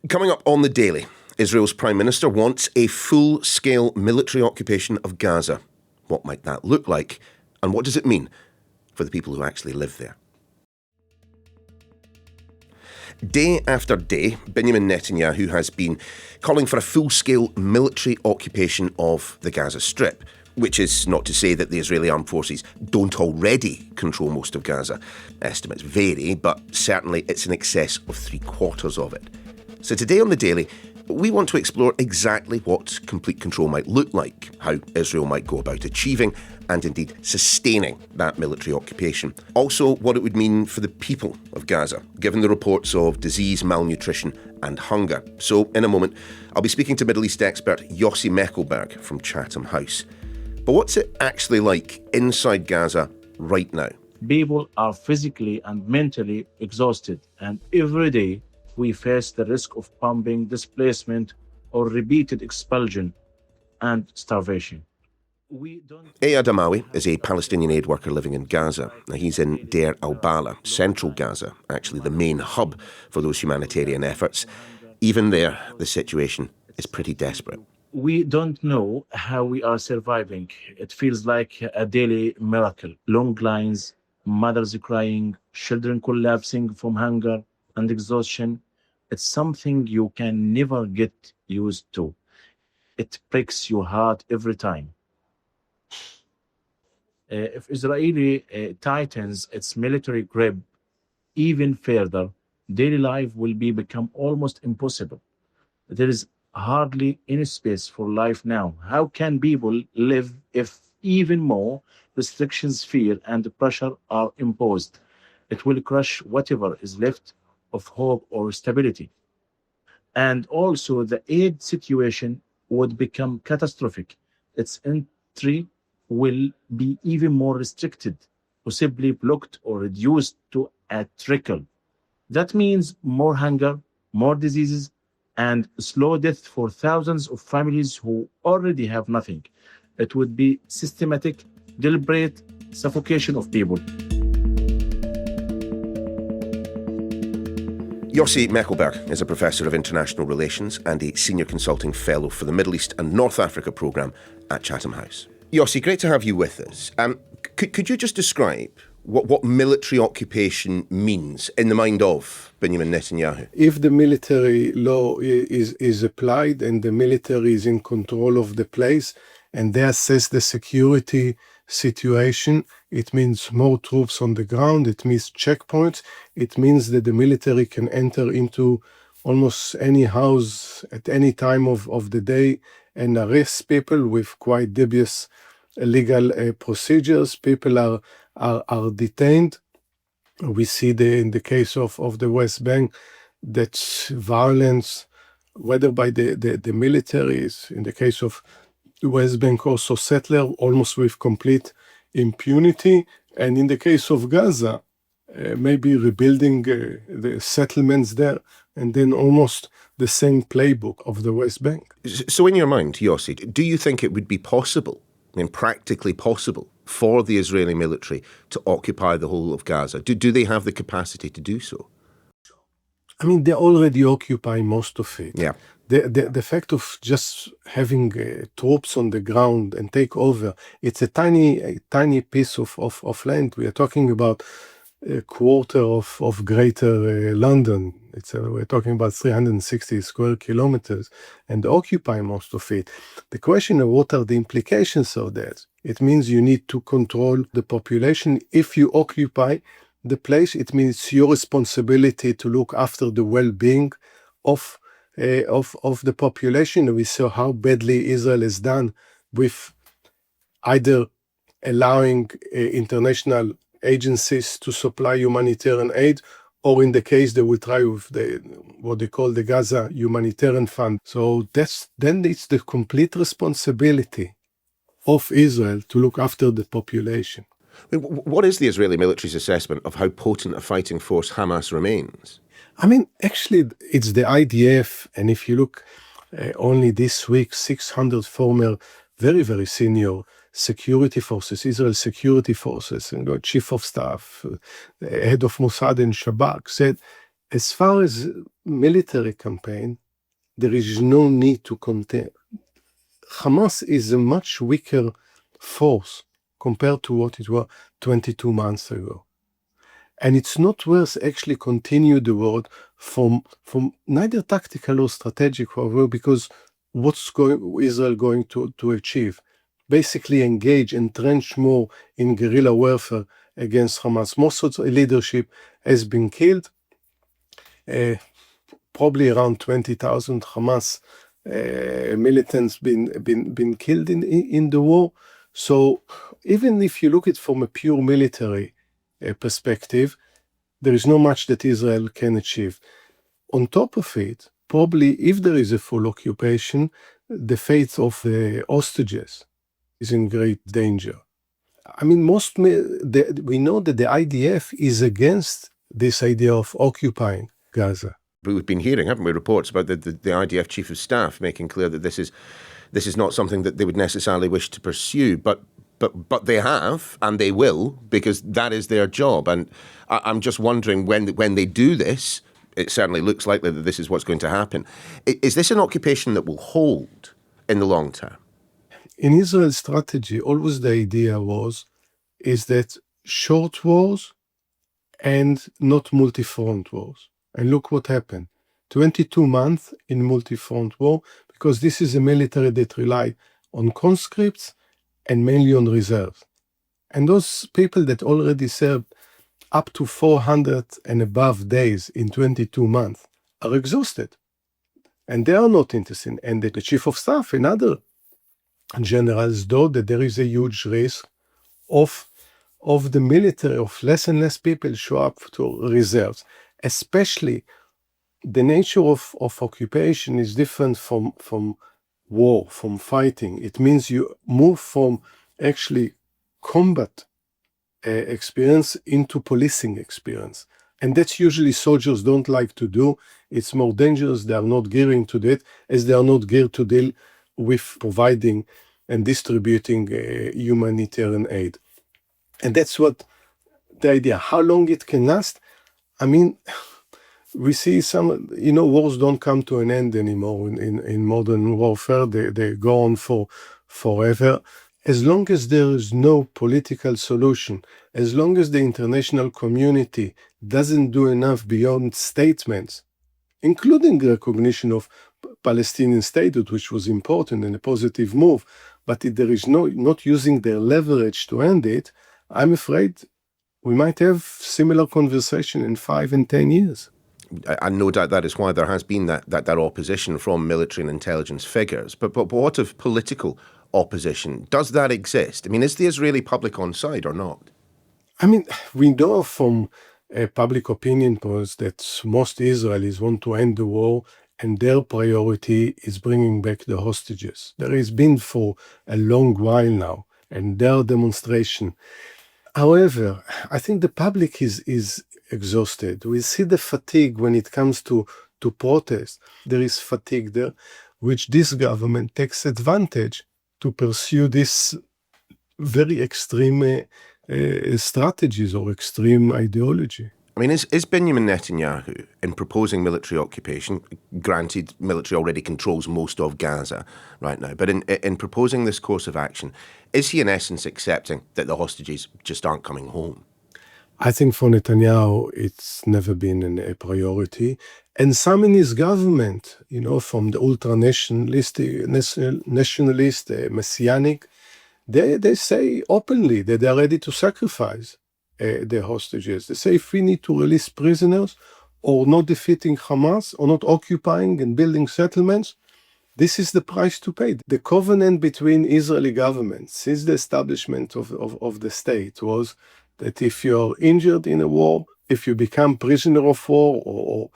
Coming up on The Daily, Israel's Prime Minister wants a full-scale military occupation of Gaza. What might that look like? And what does it mean for the people who actually live there? Day after day, Benjamin Netanyahu has been calling for a full-scale military occupation of the Gaza Strip, which is not to say that the Israeli armed forces don't already control most of Gaza. Estimates vary, but certainly it's in excess of 3/4 of it. So today on The Daily, we want to explore exactly what complete control might look like, how Israel might go about achieving and indeed sustaining that military occupation. Also, what it would mean for the people of Gaza, given the reports of disease, malnutrition and hunger. So, in a moment, I'll be speaking to Middle East expert Yossi Mekelberg from Chatham House. But what's it actually like inside Gaza right now? People are physically and mentally exhausted, and every day we face the risk of bombing, displacement, or repeated expulsion and starvation. Ayad Amawi is a Palestinian aid worker living in Gaza. Now, he's in Deir al-Bala, central Gaza, actually the main hub for those humanitarian efforts. Even there, the situation is pretty desperate. We don't know how we are surviving. It feels like a daily miracle. Long lines, mothers crying, children collapsing from hunger and exhaustion. It's something you can never get used to. It breaks your heart every time. If Israeli tightens its military grip even further, daily life will become almost impossible. There is hardly any space for life now. How can people live if even more restrictions, fear, and pressure are imposed? It will crush whatever is left of hope or stability. And also, the aid situation would become catastrophic. Its entry will be even more restricted, possibly blocked or reduced to a trickle. That means more hunger, more diseases, and slow death for thousands of families who already have nothing. It would be systematic, deliberate suffocation of people. Yossi Mekelberg is a Professor of International Relations and a Senior Consulting Fellow for the Middle East and North Africa Programme at Chatham House. Yossi, great to have you with us. Could you just describe what military occupation means in the mind of Benjamin Netanyahu? If the military law is applied and the military is in control of the place and they assess the security situation, it means more troops on the ground, it means checkpoints, it means that the military can enter into almost any house at any time of the day and arrest people with quite dubious legal procedures. People are detained. We see in the case of the West Bank that violence, whether by the militaries, in the case of the West Bank also settler, almost with complete impunity. And in the case of Gaza, maybe rebuilding the settlements there, and then almost the same playbook of the West Bank. So in your mind, Yossi, do you think it would be possible, practically possible, for the Israeli military to occupy the whole of Gaza? Do they have the capacity to do so? I mean, they already occupy most of it. Yeah. The fact of just having troops on the ground and take over, it's a tiny piece of land. We are talking about a quarter of greater London. We're talking about 360 square kilometers and occupy most of it. The question of what are the implications of that? It means you need to control the population. If you occupy the place, it means it's your responsibility to look after the well-being of the population. We saw how badly Israel has done with either allowing international agencies to supply humanitarian aid, or in the case they will try with what they call the Gaza Humanitarian Fund. So then it's the complete responsibility of Israel to look after the population. What is the Israeli military's assessment of how potent a fighting force Hamas remains? I mean, actually, it's the IDF, and if you look only this week, 600 former, very, very senior security forces, Israel security forces, and the chief of staff, the head of Mossad and Shabak said, as far as military campaign, there is no need to contain. Hamas is a much weaker force compared to what it was 22 months ago. And it's not worth actually continue the war from neither tactical or strategic, however, because what's Israel going to achieve? Basically engage, entrench more in guerrilla warfare against Hamas. Most of the leadership has been killed. Probably around 20,000 Hamas militants been killed in the war. So even if you look at it from a pure military perspective, there is not much that Israel can achieve. On top of it, probably if there is a full occupation, the fate of the hostages is in great danger. I mean, we know that the IDF is against this idea of occupying Gaza. But we've been hearing, haven't we, reports about the IDF chief of staff making clear that this is not something that they would necessarily wish to pursue, but they have, and they will, because that is their job. And I'm just wondering, when they do this, it certainly looks likely that this is what's going to happen. Is this an occupation that will hold in the long term? In Israel's strategy, always the idea is that short wars and not multi-front wars. And look what happened. 22 months in multi-front war, because this is a military that relied on conscripts and mainly on reserves. And those people that already served up to 400 and above days in 22 months are exhausted. And they are not interested. And the chief of staff and other generals know that there is a huge risk of the military, of less and less people show up to reserves. Especially the nature of occupation is different from war, from fighting. It means you move from actually combat experience into policing experience. And that's usually soldiers don't like to do. It's more dangerous. They are not gearing to that, as they are not geared to deal with providing and distributing humanitarian aid. And that's what the idea. How long it can last? I mean, we see some, wars don't come to an end anymore in modern warfare. They go on forever. As long as there is no political solution, as long as the international community doesn't do enough beyond statements, including recognition of Palestinian statehood, which was important and a positive move, but if there is not using their leverage to end it, I'm afraid we might have similar conversation in 5 and 10 years. And no doubt that is why there has been that opposition from military and intelligence figures. But what of political opposition? Does that exist? I mean, is the Israeli public on side or not? I mean, we know from public opinion polls that most Israelis want to end the war, and their priority is bringing back the hostages. There has been for a long while now, and their demonstration. However, I think the public is exhausted. We see the fatigue when it comes to protest. There is fatigue there, which this government takes advantage to pursue this very extreme strategies or extreme ideology. I mean, is Benjamin Netanyahu, in proposing military occupation, granted military already controls most of Gaza right now, but in proposing this course of action, is he in essence accepting that the hostages just aren't coming home? I think for Netanyahu, it's never been a priority. And some in his government, from the ultra-nationalist, messianic, they say openly that they are ready to sacrifice the hostages. They say if we need to release prisoners or not defeating Hamas or not occupying and building settlements, this is the price to pay. The covenant between Israeli governments since the establishment of the state was that if you're injured in a war, if you become prisoner of war or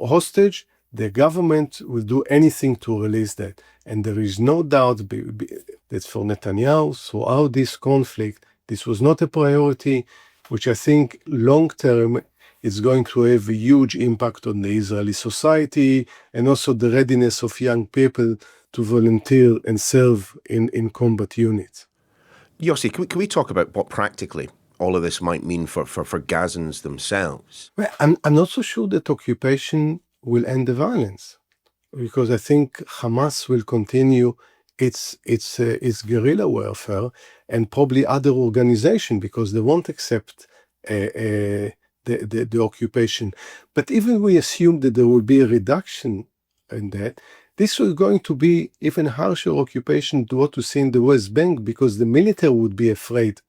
hostage, the government will do anything to release that. And there is no doubt that for Netanyahu, throughout this conflict, this was not a priority, which I think long-term is going to have a huge impact on the Israeli society and also the readiness of young people to volunteer and serve in combat units. Yossi, can we talk about what practically all of this might mean for Gazans themselves? Well, I'm not so sure that occupation will end the violence, because I think Hamas will continue its guerrilla warfare, and probably other organizations, because they won't accept the occupation. But even we assume that there will be a reduction in that, this was going to be even harsher occupation to what we see in the West Bank, because the military would be afraid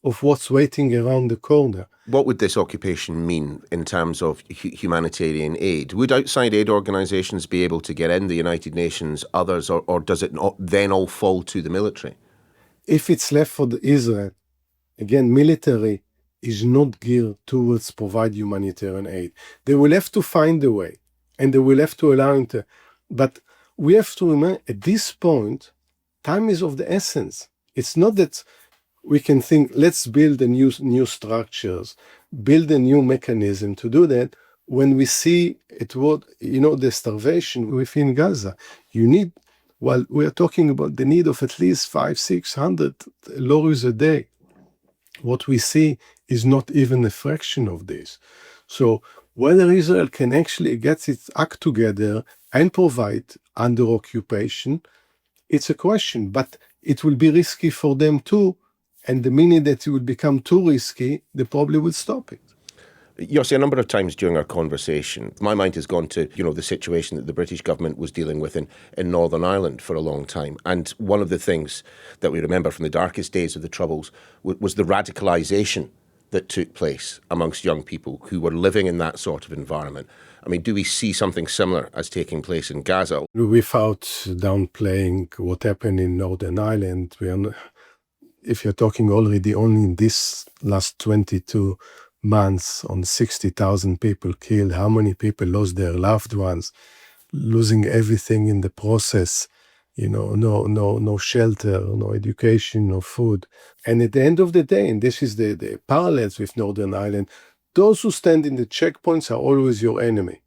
of what's waiting around the corner. What would this occupation mean in terms of humanitarian aid? Would outside aid organisations be able to get in, the United Nations, others, or does it not then all fall to the military? If it's left for Israel, again, military is not geared towards provide humanitarian aid. They will have to find a way, and they will have to allow it. But we have to remember, at this point, time is of the essence. It's not that we can think, let's build a new structures, build a new mechanism to do that, when we see the starvation within Gaza. While we are talking about the need of at least 500-600 lorries a day, what we see is not even a fraction of this. So whether Israel can actually get its act together and provide under occupation, it's a question, but it will be risky for them too. And the minute that it will become too risky, they probably will stop it. Yossi, a number of times during our conversation, my mind has gone to, the situation that the British government was dealing with in Northern Ireland for a long time. And one of the things that we remember from the darkest days of the Troubles was the radicalisation that took place amongst young people who were living in that sort of environment. I mean, do we see something similar as taking place in Gaza? Without downplaying what happened in Northern Ireland, if you're talking already only in this last 22 months on 60,000 people killed, how many people lost their loved ones, losing everything in the process, no shelter, no education, no food. And at the end of the day, and this is the parallels with Northern Ireland, those who stand in the checkpoints are always your enemy.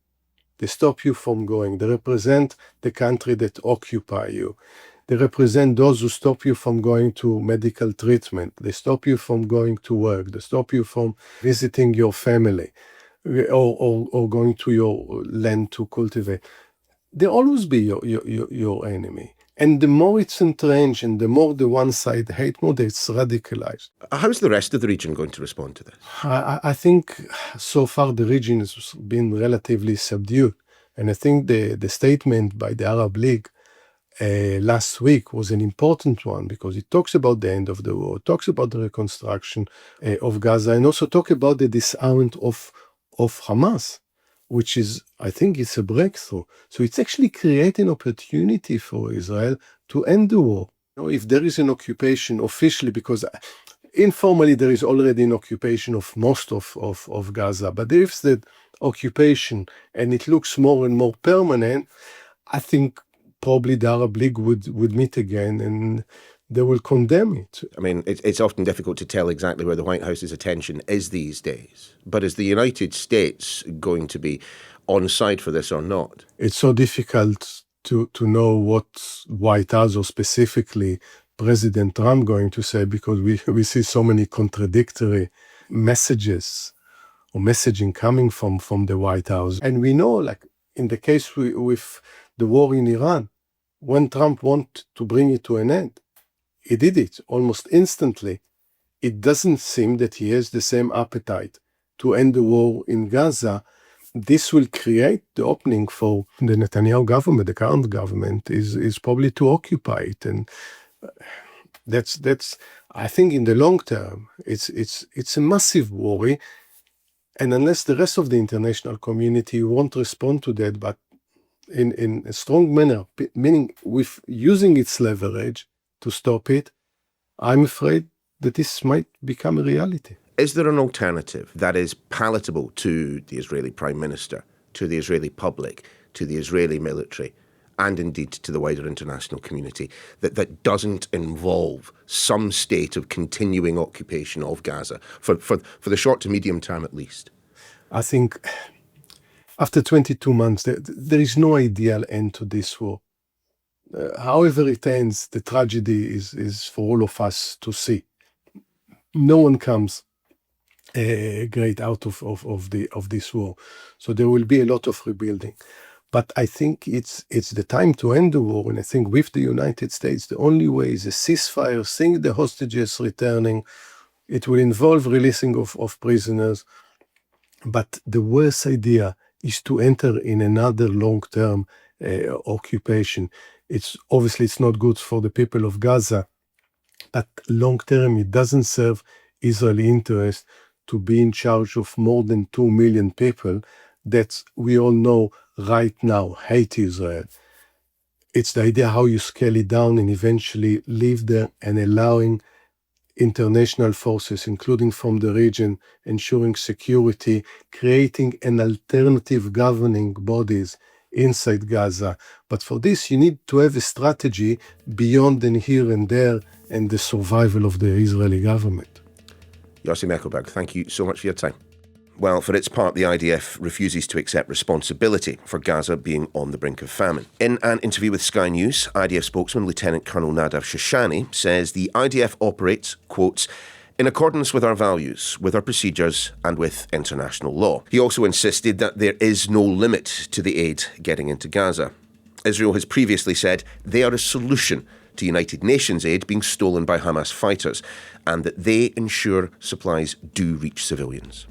They stop you from going. They represent the country that occupy you. They represent those who stop you from going to medical treatment. They stop you from going to work. They stop you from visiting your family or going to your land to cultivate. They'll always be your enemy. And the more it's entrenched and the more the one side hate more, it's radicalized. How's the rest of the region going to respond to this? I think so far the region has been relatively subdued. And I think the statement by the Arab League last week was an important one, because it talks about the end of the war, talks about the reconstruction of Gaza, and also talk about the disarmament of Hamas, which is, I think it's a breakthrough. So it's actually creating an opportunity for Israel to end the war. If there is an occupation officially, because informally there is already an occupation of most of Gaza, but if the occupation and it looks more and more permanent, I think probably the Arab League would meet again and they will condemn it. I mean, it's often difficult to tell exactly where the White House's attention is these days. But is the United States going to be on side for this or not? It's so difficult to know what White House or specifically President Trump going to say, because we see so many contradictory messages or messaging coming from the White House. And we know, like in the case with the war in Iran, when Trump wanted to bring it to an end, he did it almost instantly. It doesn't seem that he has the same appetite to end the war in Gaza. This will create the opening for the Netanyahu government, the current government, is probably to occupy it. And that's I think in the long term, it's a massive worry. And unless the rest of the international community won't respond to that, but in a strong manner, meaning with using its leverage to stop it, I'm afraid that this might become a reality. Is there an alternative that is palatable to the Israeli Prime Minister, to the Israeli public, to the Israeli military, and indeed to the wider international community, that doesn't involve some state of continuing occupation of Gaza, for the short to medium term at least? I think after 22 months, there is no ideal end to this war. However it ends, the tragedy is for all of us to see. No one comes great out of this war. So there will be a lot of rebuilding. But I think it's the time to end the war. And I think with the United States, the only way is a ceasefire, seeing the hostages returning. It will involve releasing of prisoners. But the worst idea is to enter in another long-term occupation. It's not good for the people of Gaza, but long-term it doesn't serve Israeli interest to be in charge of more than 2 million people that we all know right now hate Israel. It's the idea how you scale it down and eventually live there and allowing international forces, including from the region, ensuring security, creating an alternative governing bodies inside Gaza. But for this, you need to have a strategy beyond the here and there and the survival of the Israeli government. Yossi Mekelberg, thank you so much for your time. Well, for its part, the IDF refuses to accept responsibility for Gaza being on the brink of famine. In an interview with Sky News, IDF spokesman Lieutenant Colonel Nadav Shoshani says the IDF operates, quotes, in accordance with our values, with our procedures and with international law. He also insisted that there is no limit to the aid getting into Gaza. Israel has previously said they are a solution to United Nations aid being stolen by Hamas fighters and that they ensure supplies do reach civilians.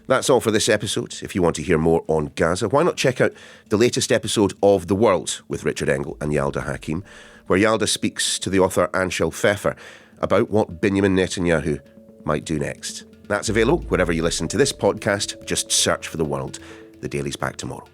That's all for this episode. If you want to hear more on Gaza, why not check out the latest episode of The World with Richard Engel and Yalda Hakim, where Yalda speaks to the author Anshel Pfeffer about what Benjamin Netanyahu might do next. That's available wherever you listen to this podcast. Just search for The World. The Daily's back tomorrow.